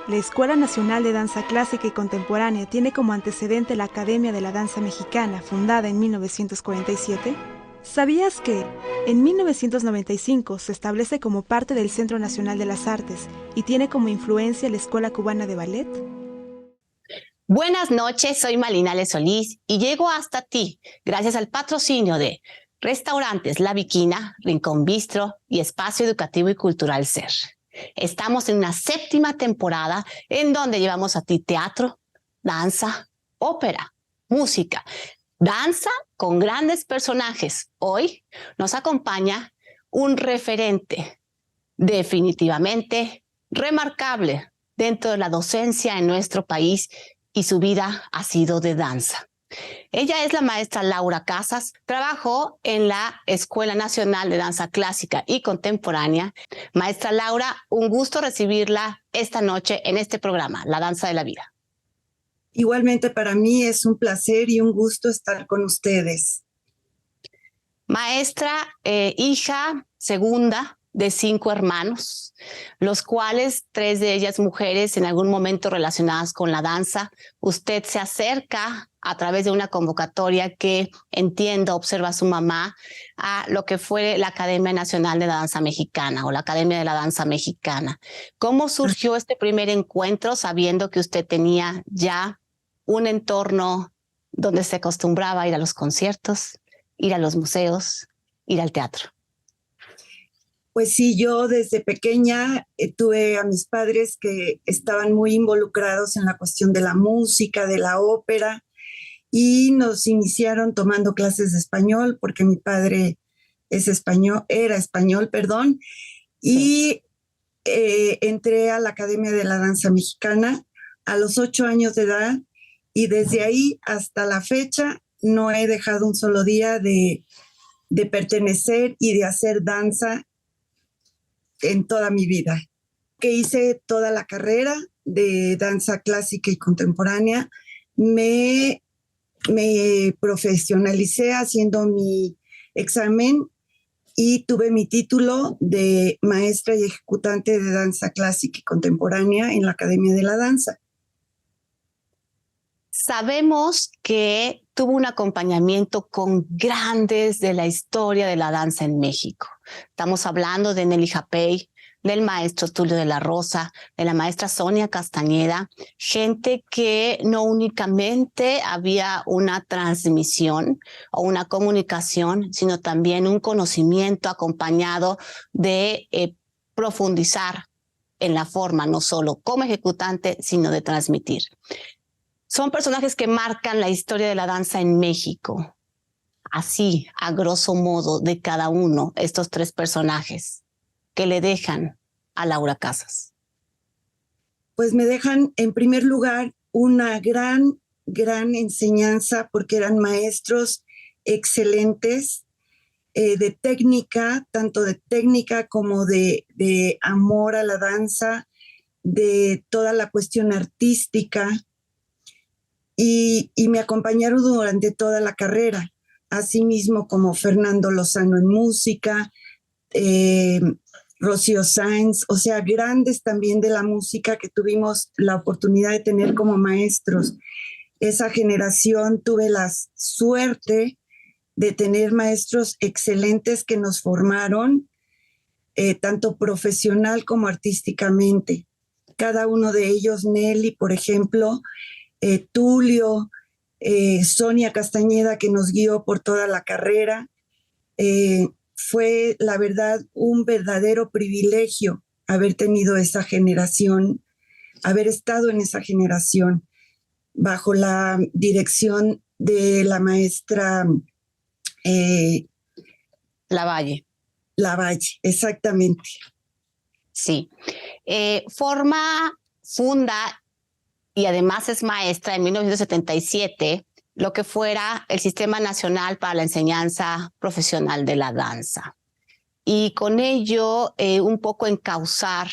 La Escuela Nacional de Danza Clásica y Contemporánea tiene como antecedente la Academia de la Danza Mexicana, fundada en 1947. ¿Sabías que, en 1995, se establece como parte del Centro Nacional de las Artes y tiene como influencia la Escuela Cubana de Ballet? Buenas noches, soy Malinale Solís y llego hasta ti gracias al patrocinio de Restaurantes La Viquina, Rincón Bistro y Espacio Educativo y Cultural SER. Estamos en una 7ª temporada en donde llevamos a ti teatro, danza, ópera, música, danza con grandes personajes. Hoy nos acompaña un referente definitivamente remarcable dentro de la docencia en nuestro país y su vida ha sido de danza. Ella es la maestra Laura Casas, trabajó en la Escuela Nacional de Danza Clásica y Contemporánea. Maestra Laura, un gusto recibirla esta noche en este programa, La Danza de la Vida. Igualmente para mí es un placer y un gusto estar con ustedes. Maestra, hija segunda de 5 hermanos, los cuales 3 de ellas mujeres en algún momento relacionadas con la danza. Usted se acerca a través de una convocatoria que entiendo observa a su mamá a lo que fue la Academia Nacional de la Danza Mexicana o la Academia de la Danza Mexicana. ¿Cómo surgió este primer encuentro sabiendo que usted tenía ya un entorno donde se acostumbraba a ir a los conciertos, ir a los museos, ir al teatro? Pues sí, yo desde pequeña tuve a mis padres que estaban muy involucrados en la cuestión de la música, de la ópera, y nos iniciaron tomando clases de español, porque mi padre era español, perdón, y entré a la Academia de la Danza Mexicana a los 8 años de edad, y desde ahí hasta la fecha no he dejado un solo día de pertenecer y de hacer danza en toda mi vida. Que hice toda la carrera de danza clásica y contemporánea, me profesionalicé haciendo mi examen y tuve mi título de maestra y ejecutante de danza clásica y contemporánea en la Academia de la Danza. Sabemos que tuvo un acompañamiento con grandes de la historia de la danza en México. Estamos hablando de Nelly Japey, del maestro Tulio de la Rosa, de la maestra Sonia Castañeda, gente que no únicamente había una transmisión o una comunicación, sino también un conocimiento acompañado de profundizar en la forma, no solo como ejecutante, sino de transmitir. Son personajes que marcan la historia de la danza en México. Así, a grosso modo, de cada uno, estos 3 personajes que le dejan a Laura Casas. Pues me dejan, en primer lugar, una gran enseñanza, porque eran maestros excelentes de técnica, tanto de técnica como de amor a la danza, de toda la cuestión artística. Y me acompañaron durante toda la carrera, asimismo como Fernando Lozano en música, Rocío Sáenz, o sea, grandes también de la música que tuvimos la oportunidad de tener como maestros. Esa generación tuve la suerte de tener maestros excelentes que nos formaron, tanto profesional como artísticamente. Cada uno de ellos, Nelly, por ejemplo, Tulio, Sonia Castañeda, que nos guió por toda la carrera. Fue, la verdad, un verdadero privilegio haber tenido esa generación, haber estado en esa generación, bajo la dirección de la maestra Lavalle. Lavalle, exactamente. Sí. Funda y además es maestra en 1977 lo que fuera el Sistema Nacional para la Enseñanza Profesional de la Danza. Y con ello un poco encauzar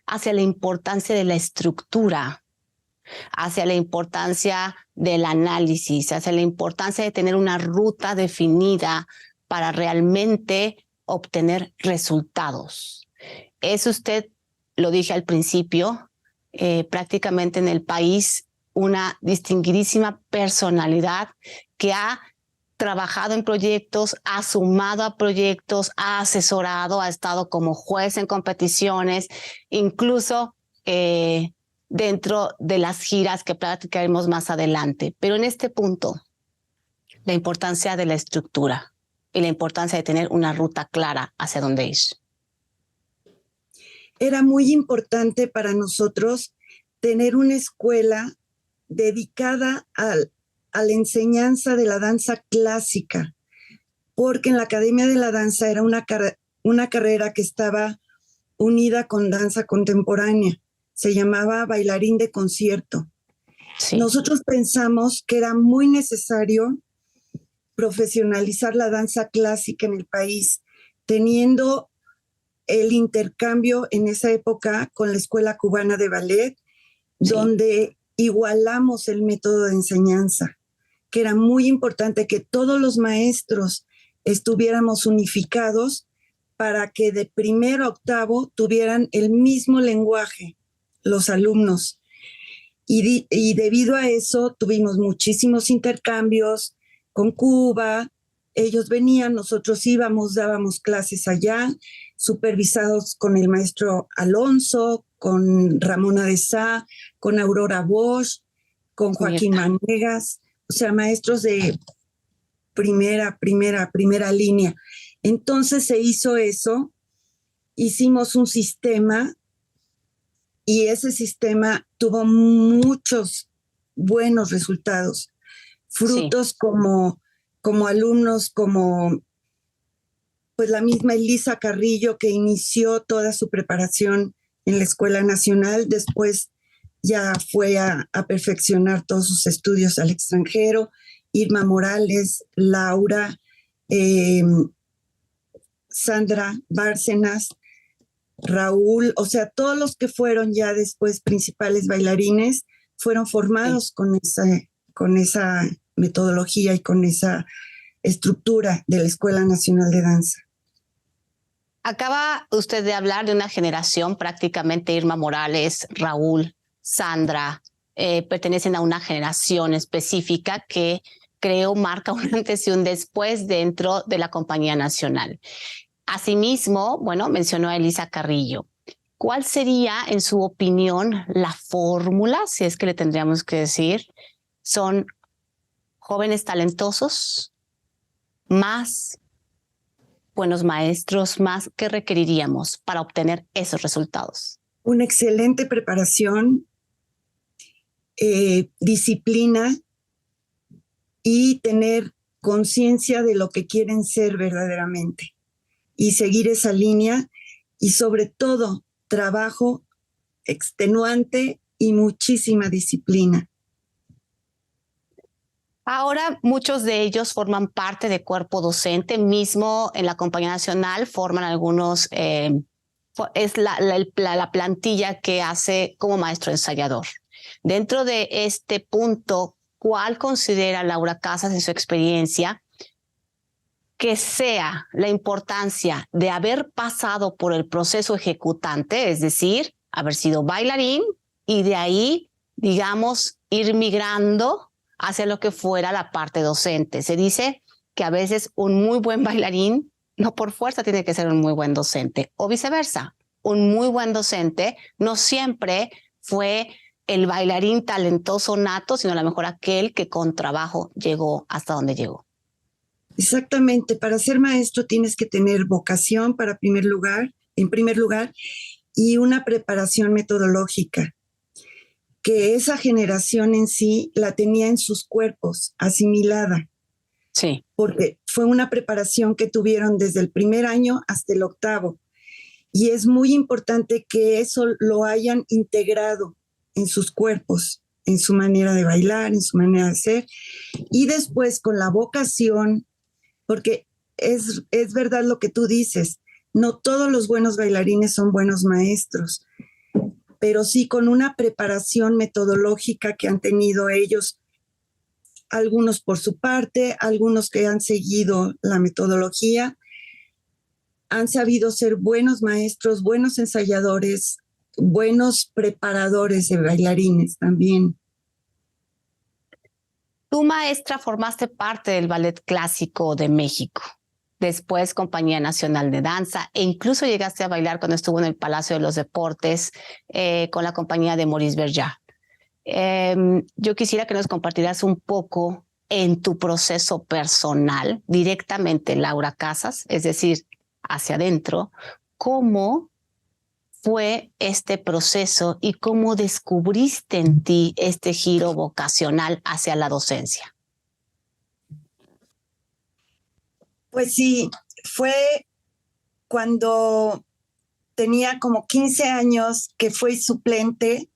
hacia la importancia de la estructura, hacia la importancia del análisis, hacia la importancia de tener una ruta definida para realmente obtener resultados. Es usted, lo dije al principio, prácticamente en el país una distinguidísima personalidad que ha trabajado en proyectos, ha sumado a proyectos, ha asesorado, ha estado como juez en competiciones, incluso dentro de las giras que platicaremos más adelante. Pero en este punto, la importancia de la estructura y la importancia de tener una ruta clara hacia dónde ir. Era muy importante para nosotros tener una escuela dedicada a la enseñanza de la danza clásica, porque en la Academia de la Danza era una carrera que estaba unida con danza contemporánea. Se llamaba bailarín de concierto. Sí. Nosotros pensamos que era muy necesario profesionalizar la danza clásica en el país, teniendo el intercambio en esa época con la Escuela Cubana de Ballet, sí, donde igualamos el método de enseñanza, que era muy importante que todos los maestros estuviéramos unificados para que de primero a octavo tuvieran el mismo lenguaje los alumnos. Y debido a eso tuvimos muchísimos intercambios con Cuba. Ellos venían, nosotros íbamos, dábamos clases allá, supervisados con el maestro Alonso, con Ramona de Sá, con Aurora Bosch, con Joaquín Manegas, o sea, maestros de primera línea. Entonces se hizo eso, hicimos un sistema y ese sistema tuvo muchos buenos resultados, frutos, sí, como alumnos, como pues la misma Elisa Carrillo, que inició toda su preparación en la Escuela Nacional, después ya fue a perfeccionar todos sus estudios al extranjero, Irma Morales, Laura, Sandra Bárcenas, Raúl, o sea, todos los que fueron ya después principales bailarines fueron formados, sí, con esa metodología y con esa estructura de la Escuela Nacional de Danza. Acaba usted de hablar de una generación, prácticamente Irma Morales, Raúl, Sandra, pertenecen a una generación específica que creo marca un antes y un después dentro de la Compañía Nacional. Asimismo, bueno, mencionó a Elisa Carrillo. ¿Cuál sería, en su opinión, la fórmula, si es que le tendríamos que decir? ¿Son jóvenes talentosos, más buenos maestros, más? ¿Qué requeriríamos para obtener esos resultados? Una excelente preparación, disciplina y tener conciencia de lo que quieren ser verdaderamente y seguir esa línea, y sobre todo trabajo extenuante y muchísima disciplina. Ahora muchos de ellos forman parte de cuerpo docente, mismo en la Compañía Nacional forman algunos, es la plantilla que hace como maestro ensayador. Dentro de este punto, ¿cuál considera Laura Casas en su experiencia que sea la importancia de haber pasado por el proceso ejecutante, es decir, haber sido bailarín y de ahí, digamos, ir migrando hacia lo que fuera la parte docente? Se dice que a veces un muy buen bailarín no por fuerza tiene que ser un muy buen docente, o viceversa. Un muy buen docente no siempre fue el bailarín talentoso nato, sino a lo mejor aquel que con trabajo llegó hasta donde llegó. Exactamente, para ser maestro tienes que tener vocación en primer lugar, y una preparación metodológica, que esa generación en sí la tenía en sus cuerpos, asimilada. Sí. Porque fue una preparación que tuvieron desde el primer año hasta el octavo. Y es muy importante que eso lo hayan integrado en sus cuerpos, en su manera de bailar, en su manera de ser. Y después con la vocación, porque es verdad lo que tú dices, no todos los buenos bailarines son buenos maestros, pero sí con una preparación metodológica que han tenido ellos, algunos por su parte, algunos que han seguido la metodología, han sabido ser buenos maestros, buenos ensayadores, buenos preparadores de bailarines también. Tu maestra formaste parte del Ballet Clásico de México, después Compañía Nacional de Danza, e incluso llegaste a bailar cuando estuvo en el Palacio de los Deportes con la compañía de Maurice Berja. Yo quisiera que nos compartieras un poco en tu proceso personal, directamente Laura Casas, es decir, hacia adentro, cómo fue este proceso y cómo descubriste en ti este giro vocacional hacia la docencia. Pues sí, fue cuando tenía como 15 años que fui suplente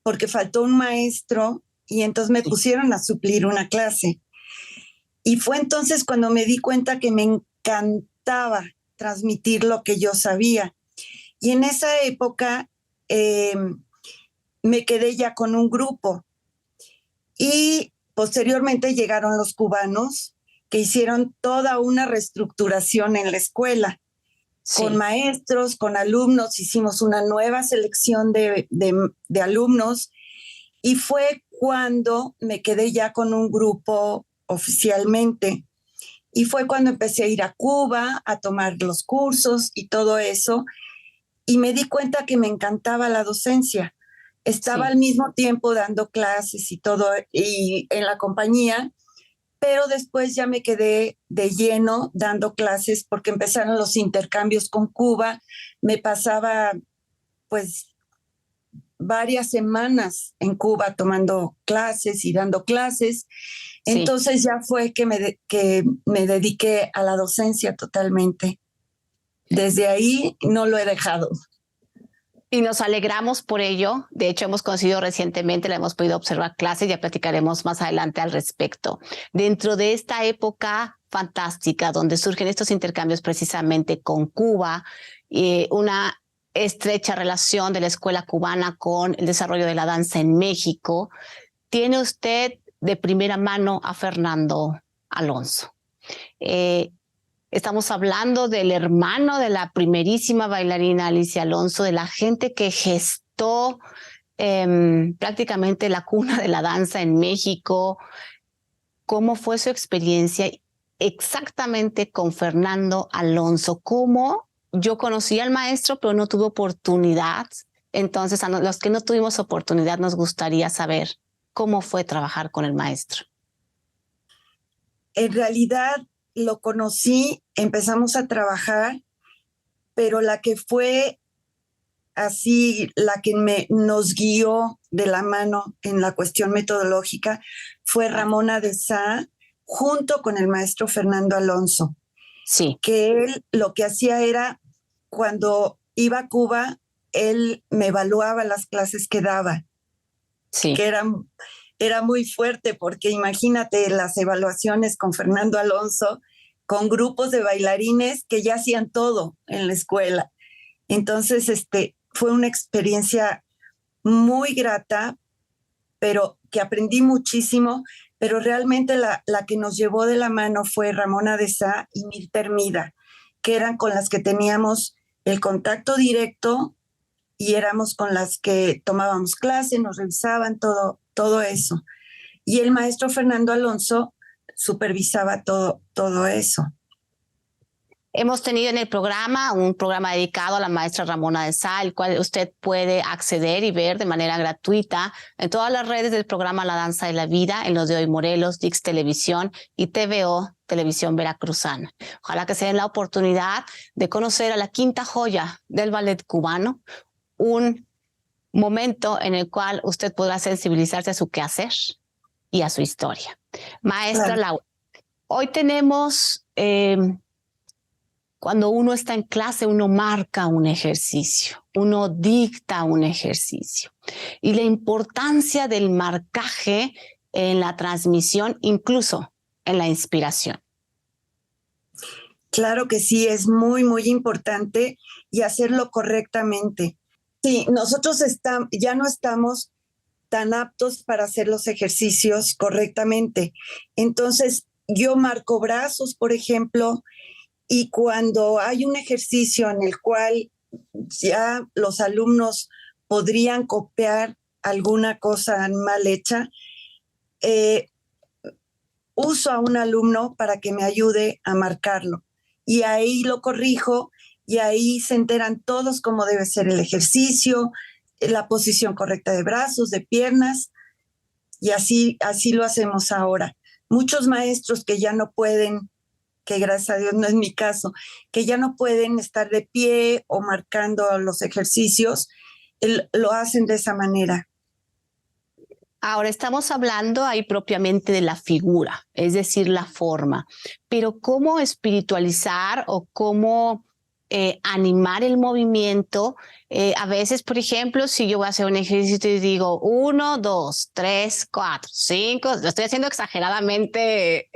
porque faltó un maestro y entonces me pusieron a suplir una clase. Y fue entonces cuando me di cuenta que me encantaba transmitir lo que yo sabía. Y en esa época me quedé ya con un grupo y posteriormente llegaron los cubanos que hicieron toda una reestructuración en la escuela. Sí. Con maestros, con alumnos, hicimos una nueva selección de alumnos y fue cuando me quedé ya con un grupo oficialmente. Y fue cuando empecé a ir a Cuba, a tomar los cursos y todo eso. Y me di cuenta que me encantaba la docencia. Estaba al mismo tiempo dando clases y todo, y en la compañía, pero después ya me quedé de lleno dando clases porque empezaron los intercambios con Cuba. Me pasaba pues varias semanas en Cuba tomando clases y dando clases. Sí. Entonces ya fue que me dediqué a la docencia totalmente. Desde ahí no lo he dejado. Y nos alegramos por ello. De hecho, hemos conocido recientemente, la hemos podido observar clases, ya platicaremos más adelante al respecto. Dentro de esta época fantástica, donde surgen estos intercambios precisamente con Cuba, una estrecha relación de la escuela cubana con el desarrollo de la danza en México, tiene usted de primera mano a Fernando Alonso. Estamos hablando del hermano de la primerísima bailarina Alicia Alonso, de la gente que gestó prácticamente la cuna de la danza en México. ¿Cómo fue su experiencia exactamente con Fernando Alonso? ¿Cómo? Yo conocí al maestro, pero no tuve oportunidad. Entonces, a los que no tuvimos oportunidad, nos gustaría saber cómo fue trabajar con el maestro. En realidad, lo conocí, empezamos a trabajar, pero la que fue así, la que nos guió de la mano en la cuestión metodológica fue Ramona de Sá, junto con el maestro Fernando Alonso. Sí. Que él lo que hacía era, cuando iba a Cuba, él me evaluaba las clases que daba. Sí. Que era muy fuerte, porque imagínate las evaluaciones con Fernando Alonso, con grupos de bailarines que ya hacían todo en la escuela. Entonces, fue una experiencia muy grata, pero que aprendí muchísimo, pero realmente la que nos llevó de la mano fue Ramona de Sá y Mirta Hermida, que eran con las que teníamos el contacto directo y éramos con las que tomábamos clase, nos revisaban todo eso. Y el maestro Fernando Alonso supervisaba todo eso. Hemos tenido en el programa un programa dedicado a la maestra Ramona de Sá, el cual usted puede acceder y ver de manera gratuita en todas las redes del programa La Danza de la Vida, en los de Hoy Morelos, Dix Televisión y TVO, Televisión Veracruzana. Ojalá que se den la oportunidad de conocer a la quinta joya del ballet cubano, un momento en el cual usted podrá sensibilizarse a su quehacer y a su historia. Maestra Laura, hoy tenemos... cuando uno está en clase, uno marca un ejercicio, uno dicta un ejercicio. Y la importancia del marcaje en la transmisión, incluso en la inspiración. Claro que sí, es muy, muy importante y hacerlo correctamente. Sí, nosotros ya no estamos tan aptos para hacer los ejercicios correctamente. Entonces, yo marco brazos, por ejemplo, y cuando hay un ejercicio en el cual ya los alumnos podrían copiar alguna cosa mal hecha, uso a un alumno para que me ayude a marcarlo. Y ahí lo corrijo y ahí se enteran todos cómo debe ser el ejercicio, la posición correcta de brazos, de piernas, y así lo hacemos ahora. Muchos maestros que ya no pueden, que gracias a Dios no es mi caso, que ya no pueden estar de pie o marcando los ejercicios, lo hacen de esa manera. Ahora estamos hablando ahí propiamente de la figura, es decir, la forma, pero ¿cómo espiritualizar o cómo animar el movimiento? A veces, por ejemplo, si yo voy a hacer un ejercicio y digo 1, 2, 3, 4, 5, lo estoy haciendo exageradamente,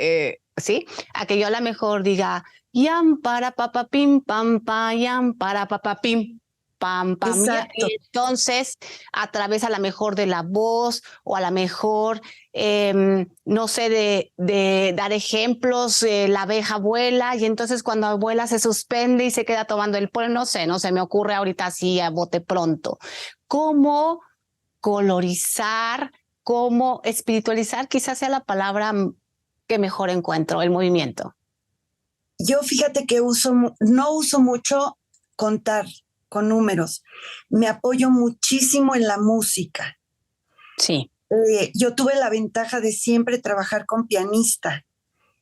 ¿sí? A que yo a lo mejor diga yam para papapim, pam, pa, yam para papapim. Pam, pam, ya. Entonces, a través a lo mejor de la voz o a lo mejor, no sé, de dar ejemplos, la abeja vuela y entonces cuando vuela se suspende y se queda tomando el polen, no sé, me ocurre ahorita así a bote pronto. ¿Cómo colorizar, cómo espiritualizar? Quizás sea la palabra que mejor encuentro, el movimiento. Yo fíjate que no uso mucho contar con números. Me apoyo muchísimo en la música. Sí. Yo tuve la ventaja de siempre trabajar con pianista.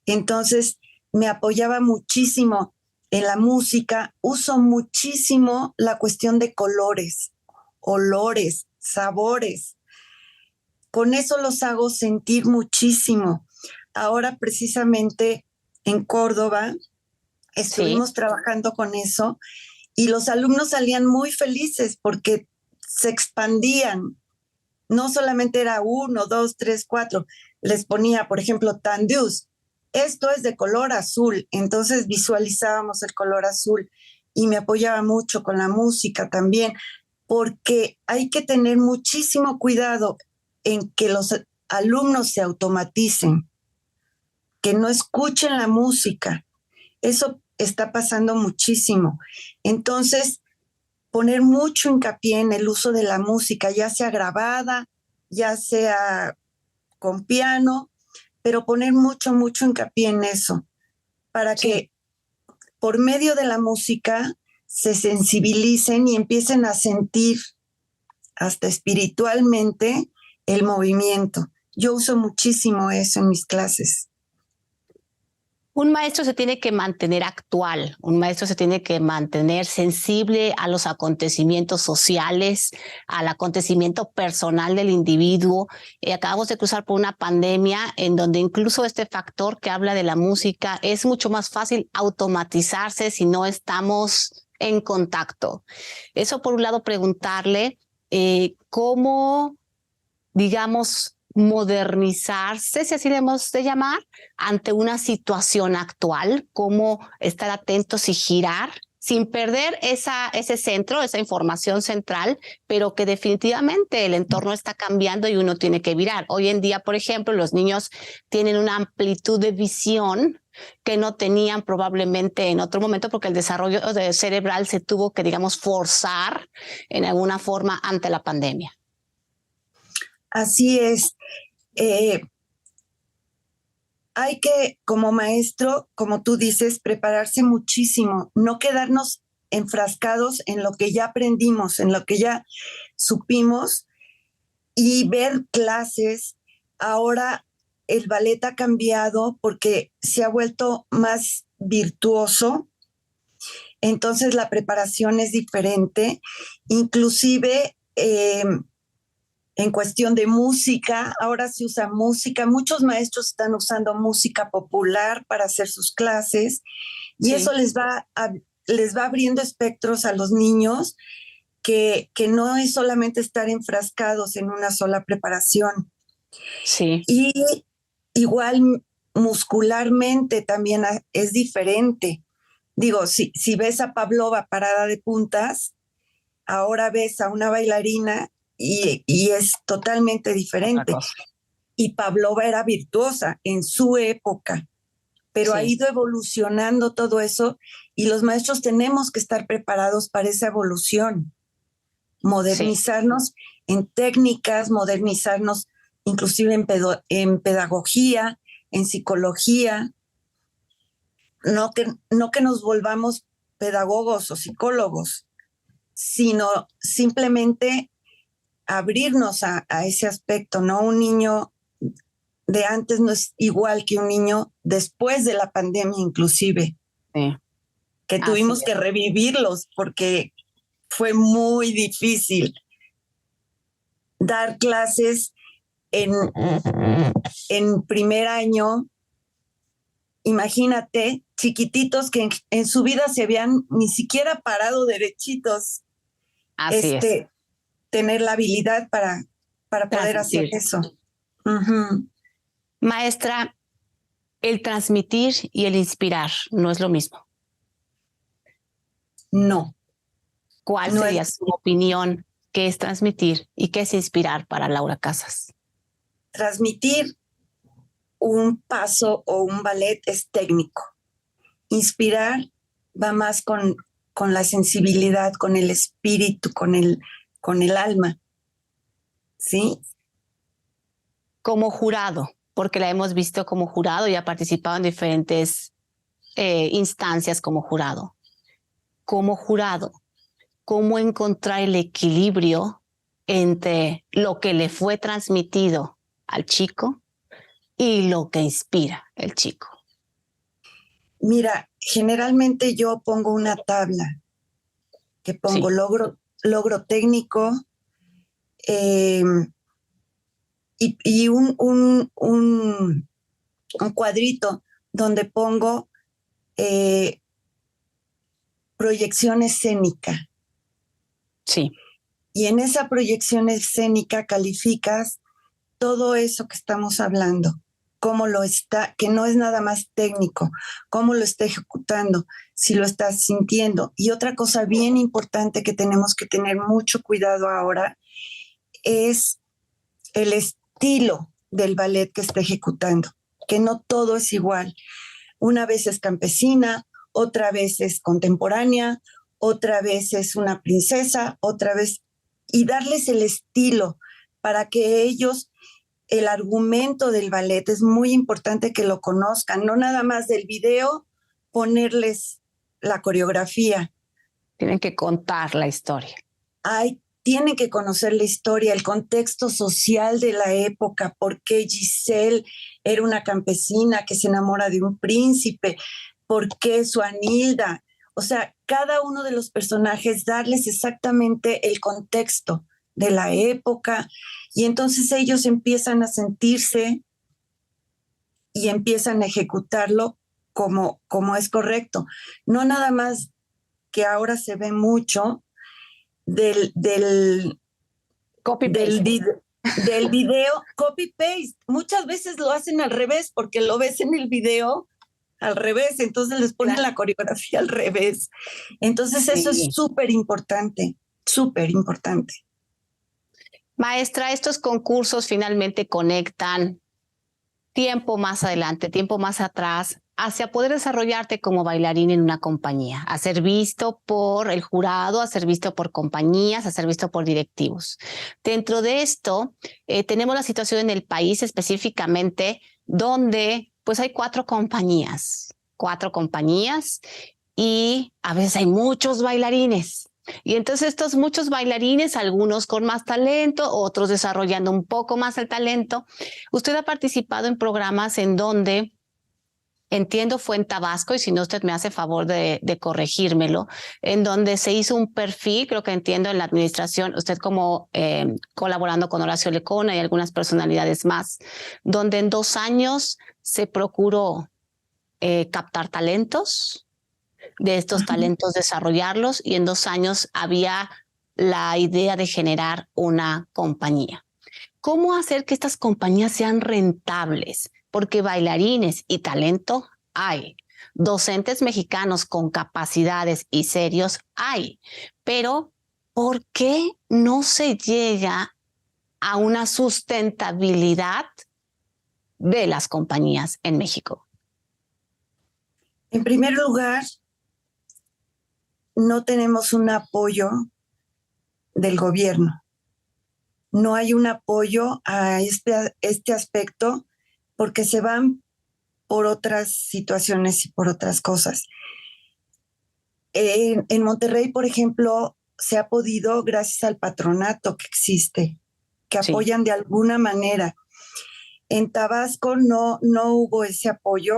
Entonces me apoyaba muchísimo en la música. Uso muchísimo la cuestión de colores, olores, sabores. Con eso los hago sentir muchísimo. Ahora precisamente en Córdoba estuvimos trabajando con eso y los alumnos salían muy felices porque se expandían. No solamente era 1, 2, 3, 4. Les ponía, por ejemplo, Tandeus. Esto es de color azul. Entonces visualizábamos el color azul y me apoyaba mucho con la música también, porque hay que tener muchísimo cuidado en que los alumnos se automaticen, que no escuchen la música. Eso está pasando muchísimo. Entonces, poner mucho hincapié en el uso de la música, ya sea grabada, ya sea con piano, pero poner mucho hincapié en eso, para que por medio de la música se sensibilicen y empiecen a sentir hasta espiritualmente el movimiento. Yo uso muchísimo eso en mis clases. Un maestro se tiene que mantener actual, un maestro se tiene que mantener sensible a los acontecimientos sociales, al acontecimiento personal del individuo. Acabamos de cruzar por una pandemia en donde incluso este factor que habla de la música es mucho más fácil automatizarse si no estamos en contacto. Eso por un lado, preguntarle cómo, digamos, modernizarse, si así le hemos de llamar, ante una situación actual, cómo estar atentos y girar sin perder ese centro, esa información central, pero que definitivamente el entorno está cambiando y uno tiene que virar. Hoy en día, por ejemplo, los niños tienen una amplitud de visión que no tenían probablemente en otro momento porque el desarrollo cerebral se tuvo que, digamos, forzar en alguna forma ante la pandemia. Así es. Hay que, como maestro, como tú dices, prepararse muchísimo, no quedarnos enfrascados en lo que ya aprendimos, en lo que ya supimos y ver clases. Ahora el ballet ha cambiado porque se ha vuelto más virtuoso, entonces la preparación es diferente, inclusive en cuestión de música, ahora se usa música, muchos maestros están usando música popular para hacer sus clases y eso les va abriendo espectros a los niños que no es solamente estar enfrascados en una sola preparación. Sí. Y igual muscularmente también es diferente. Digo, si ves a Pavlova parada de puntas, ahora ves a una bailarina y es totalmente diferente. Y Pavlova era virtuosa en su época, pero ha ido evolucionando todo eso y los maestros tenemos que estar preparados para esa evolución. modernizarnos en técnicas, modernizarnos inclusive en pedagogía, en psicología, no que nos volvamos pedagogos o psicólogos, sino simplemente abrirnos a ese aspecto, ¿no? Un niño de antes no es igual que un niño después de la pandemia inclusive, que tuvimos que revivirlos porque fue muy difícil dar clases en primer año. Imagínate, chiquititos que en su vida se habían ni siquiera parado derechitos. Así es. Tener la habilidad para poder hacer eso. Maestra, el transmitir y el inspirar no es lo mismo. No. ¿Cuál sería su opinión? ¿Qué es transmitir y qué es inspirar para Laura Casas? Transmitir un paso o un ballet es técnico. Inspirar va más con la sensibilidad, con el espíritu, con el alma. ¿Sí? Como jurado, porque la hemos visto como jurado y ha participado en diferentes instancias como jurado. Como jurado, ¿cómo encontrar el equilibrio entre lo que le fue transmitido al chico y lo que inspira el chico? Mira, generalmente yo pongo una tabla que pongo logro técnico y un cuadrito donde pongo proyección escénica. Sí. Y en esa proyección escénica calificas todo eso que estamos hablando, cómo lo está, que no es nada más técnico, cómo lo está ejecutando, si lo estás sintiendo. Y otra cosa bien importante que tenemos que tener mucho cuidado ahora es el estilo del ballet que está ejecutando, que no todo es igual. Una vez es campesina, otra vez es contemporánea, otra vez es una princesa, otra vez, y darles el estilo para que ellos, el argumento del ballet es muy importante que lo conozcan, no nada más del video, ponerles la coreografía. Tienen que contar la historia. Tienen que conocer la historia, el contexto social de la época, por qué Giselle era una campesina que se enamora de un príncipe, por qué Suanilda. O sea, cada uno de los personajes, darles exactamente el contexto de la época, y entonces ellos empiezan a sentirse y empiezan a ejecutarlo como es correcto. No nada más que ahora se ve mucho del video copy-paste. Muchas veces lo hacen al revés porque lo ves en el video al revés, entonces les ponen la coreografía al revés. Entonces eso es súper importante, súper importante. Maestra, estos concursos finalmente conectan tiempo más adelante, tiempo más atrás, hacia poder desarrollarte como bailarín en una compañía, a ser visto por el jurado, a ser visto por compañías, a ser visto por directivos. Dentro de esto, tenemos la situación en el país específicamente donde pues hay cuatro compañías y a veces hay muchos bailarines. Y entonces estos muchos bailarines, algunos con más talento, otros desarrollando un poco más el talento. Usted ha participado en programas en donde, entiendo fue en Tabasco, y si no usted me hace favor de corregírmelo, en donde se hizo un perfil, creo que entiendo en la administración, usted como colaborando con Horacio Lecona y algunas personalidades más, donde en 2 años se procuró captar talentos, de estos talentos desarrollarlos, y en 2 años había la idea de generar una compañía. ¿Cómo hacer que estas compañías sean rentables? Porque bailarines y talento hay. Docentes mexicanos con capacidades y serios hay. Pero ¿por qué no se llega a una sustentabilidad de las compañías en México? En primer lugar, no tenemos un apoyo del gobierno. No hay un apoyo a este aspecto porque se van por otras situaciones y por otras cosas. En Monterrey, por ejemplo, se ha podido gracias al patronato que existe, que Sí. apoyan de alguna manera. En Tabasco no hubo ese apoyo,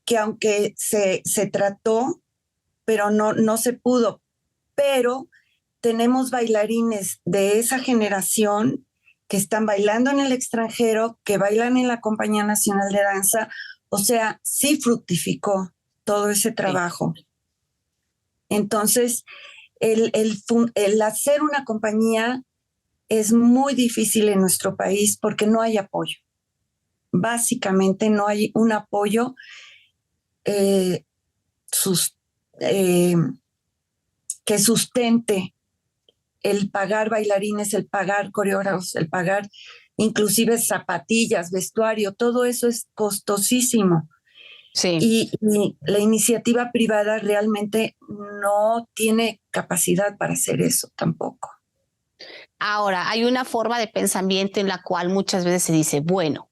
que aunque se trató, pero no se pudo. Pero tenemos bailarines de esa generación que están bailando en el extranjero, que bailan en la Compañía Nacional de Danza. O sea, sí fructificó todo ese trabajo. Entonces, el hacer una compañía es muy difícil en nuestro país porque no hay apoyo. Básicamente no hay un apoyo que sustente el pagar bailarines, el pagar coreógrafos, el pagar inclusive zapatillas, vestuario, todo eso es costosísimo. Sí. Y la iniciativa privada realmente no tiene capacidad para hacer eso tampoco. Ahora, hay una forma de pensamiento en la cual muchas veces se dice, bueno,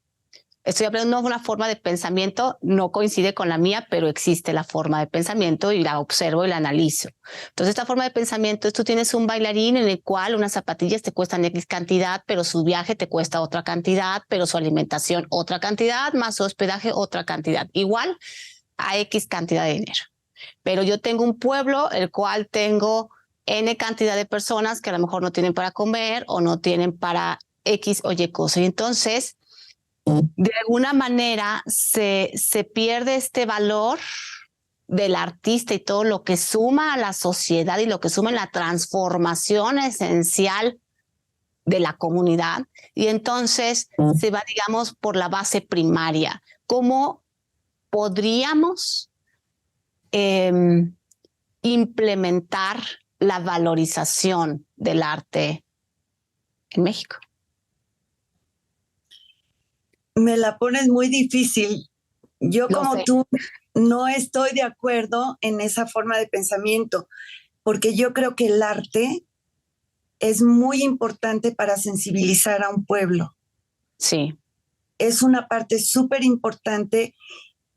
estoy hablando de una forma de pensamiento, no coincide con la mía, pero existe la forma de pensamiento y la observo y la analizo. Entonces, esta forma de pensamiento es: tú tienes un bailarín en el cual unas zapatillas te cuestan X cantidad, pero su viaje te cuesta otra cantidad, pero su alimentación otra cantidad, más su hospedaje otra cantidad, igual a X cantidad de dinero. Pero yo tengo un pueblo el cual tengo N cantidad de personas que a lo mejor no tienen para comer o no tienen para X o Y cosa. Y entonces, de alguna manera, se pierde este valor del artista y todo lo que suma a la sociedad y lo que suma en la transformación esencial de la comunidad. Y entonces se va, digamos, por la base primaria. ¿Cómo podríamos implementar la valorización del arte en México? Me la pones muy difícil. Yo, como tú, no estoy de acuerdo en esa forma de pensamiento, porque yo creo que el arte es muy importante para sensibilizar a un pueblo. Sí. Es una parte súper importante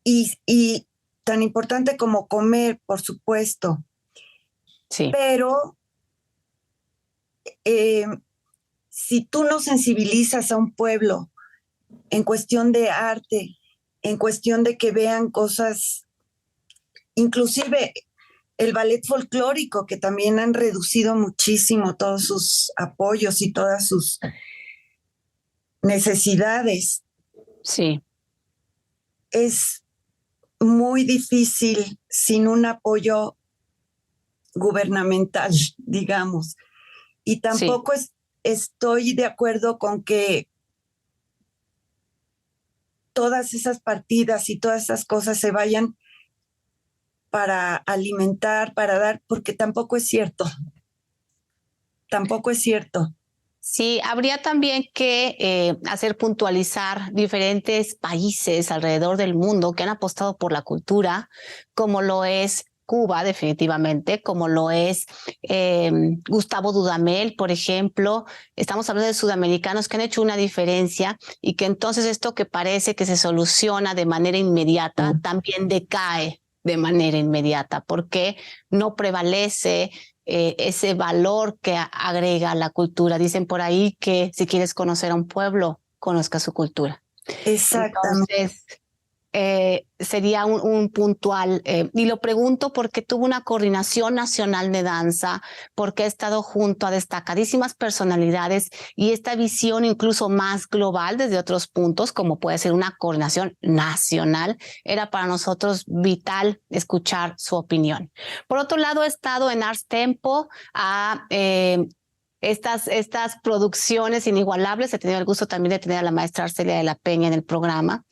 y tan importante como comer, por supuesto. Sí. Pero si tú no sensibilizas a un pueblo en cuestión de arte, en cuestión de que vean cosas, inclusive el ballet folclórico, que también han reducido muchísimo todos sus apoyos y todas sus necesidades. Sí. Es muy difícil sin un apoyo gubernamental, digamos. Y tampoco estoy de acuerdo con que todas esas partidas y todas esas cosas se vayan para alimentar, para dar, porque tampoco es cierto. Tampoco es cierto. Sí, habría también que hacer puntualizar diferentes países alrededor del mundo que han apostado por la cultura, como lo es Cuba, definitivamente, como lo es Gustavo Dudamel, por ejemplo. Estamos hablando de sudamericanos que han hecho una diferencia y que entonces esto que parece que se soluciona de manera inmediata también decae de manera inmediata, porque no prevalece ese valor que agrega la cultura. Dicen por ahí que si quieres conocer a un pueblo, conozca su cultura. Exactamente. Entonces, sería un puntual, y lo pregunto porque tuvo una coordinación nacional de danza, porque ha estado junto a destacadísimas personalidades y esta visión incluso más global desde otros puntos, como puede ser una coordinación nacional, era para nosotros vital escuchar su opinión. Por otro lado, he estado en Ars Tempo a estas producciones inigualables. He tenido el gusto también de tener a la maestra Arcelia de la Peña en el programa.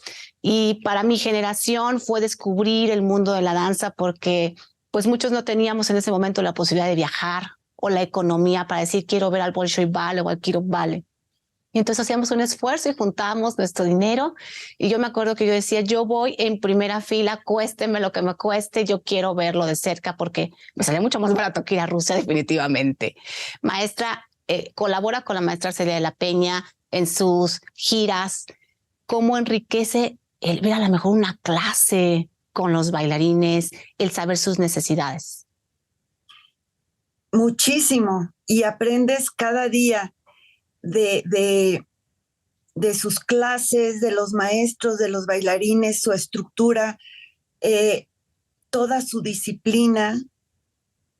Y para mi generación fue descubrir el mundo de la danza porque pues muchos no teníamos en ese momento la posibilidad de viajar o la economía para decir quiero ver al Bolshoi Ballet o al Kirov Ballet. Y entonces hacíamos un esfuerzo y juntábamos nuestro dinero. Y yo me acuerdo que yo decía, yo voy en primera fila, cuésteme lo que me cueste, yo quiero verlo de cerca porque me sale mucho más barato que ir a Rusia definitivamente. Maestra, colabora con la maestra Celia de la Peña en sus giras. ¿Cómo enriquece el ver a lo mejor una clase con los bailarines, el saber sus necesidades? Muchísimo. Y aprendes cada día de sus clases, de los maestros, de los bailarines, su estructura, toda su disciplina.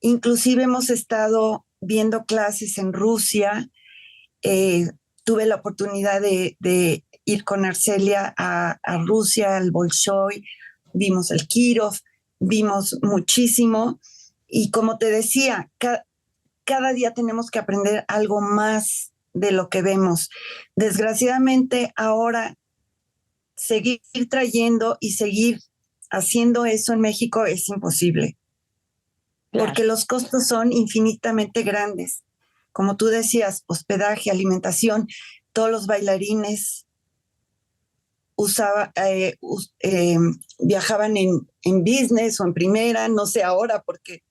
Inclusive hemos estado viendo clases en Rusia. Tuve la oportunidad de ir con Arcelia a Rusia, al Bolshoi, vimos el Kirov, vimos muchísimo. Y como te decía, cada día tenemos que aprender algo más de lo que vemos. Desgraciadamente, ahora seguir trayendo y seguir haciendo eso en México es imposible, claro, porque los costos son infinitamente grandes. Como tú decías, hospedaje, alimentación, todos los bailarines viajaban en business o en primera, no sé ahora porque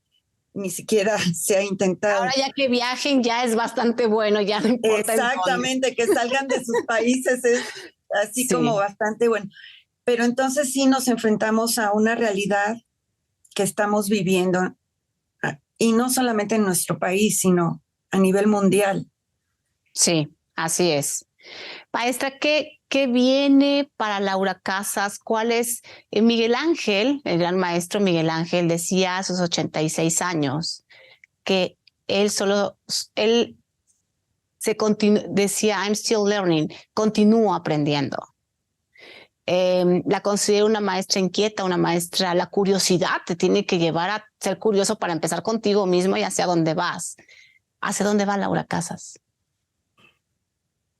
ni siquiera se ha intentado. Ahora ya que viajen ya es bastante bueno, ya no importa. Exactamente, que salgan de sus países es así, sí, como bastante bueno. Pero entonces sí nos enfrentamos a una realidad que estamos viviendo, y no solamente en nuestro país, sino a nivel mundial. Sí, así es. Maestra, ¿qué viene para Laura Casas? ¿Cuál es? Miguel Ángel, el gran maestro Miguel Ángel, decía a sus 86 años que él decía, I'm still learning, continúo aprendiendo. La considero una maestra inquieta, una maestra, la curiosidad te tiene que llevar a ser curioso para empezar contigo mismo y hacia dónde vas. ¿Hacia dónde va Laura Casas?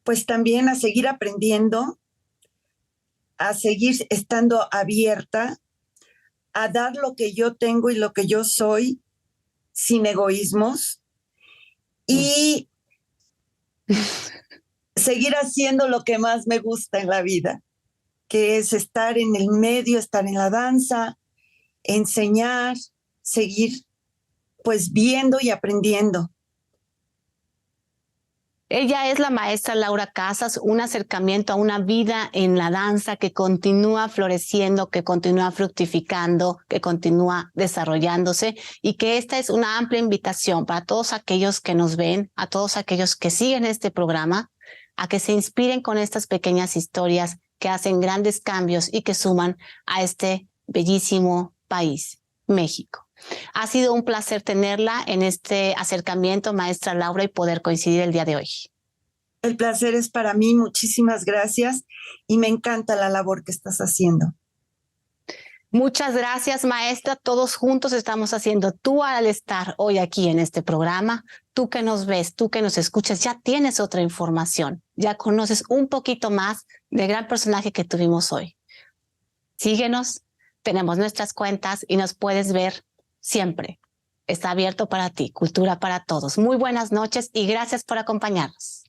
Pues también a seguir aprendiendo, a seguir estando abierta, a dar lo que yo tengo y lo que yo soy sin egoísmos y seguir haciendo lo que más me gusta en la vida, que es estar en el medio, estar en la danza, enseñar, seguir pues viendo y aprendiendo. Ella es la maestra Laura Casas, un acercamiento a una vida en la danza que continúa floreciendo, que continúa fructificando, que continúa desarrollándose y que esta es una amplia invitación para todos aquellos que nos ven, a todos aquellos que siguen este programa, a que se inspiren con estas pequeñas historias que hacen grandes cambios y que suman a este bellísimo país, México. Ha sido un placer tenerla en este acercamiento, maestra Laura, y poder coincidir el día de hoy. El placer es para mí, muchísimas gracias y me encanta la labor que estás haciendo. Muchas gracias, maestra. Todos juntos estamos haciendo. Tú al estar hoy aquí en este programa, tú que nos ves, tú que nos escuchas, ya tienes otra información, ya conoces un poquito más del gran personaje que tuvimos hoy. Síguenos, tenemos nuestras cuentas y nos puedes ver siempre. Está abierto para ti, Cultura para Todos. Muy buenas noches y gracias por acompañarnos.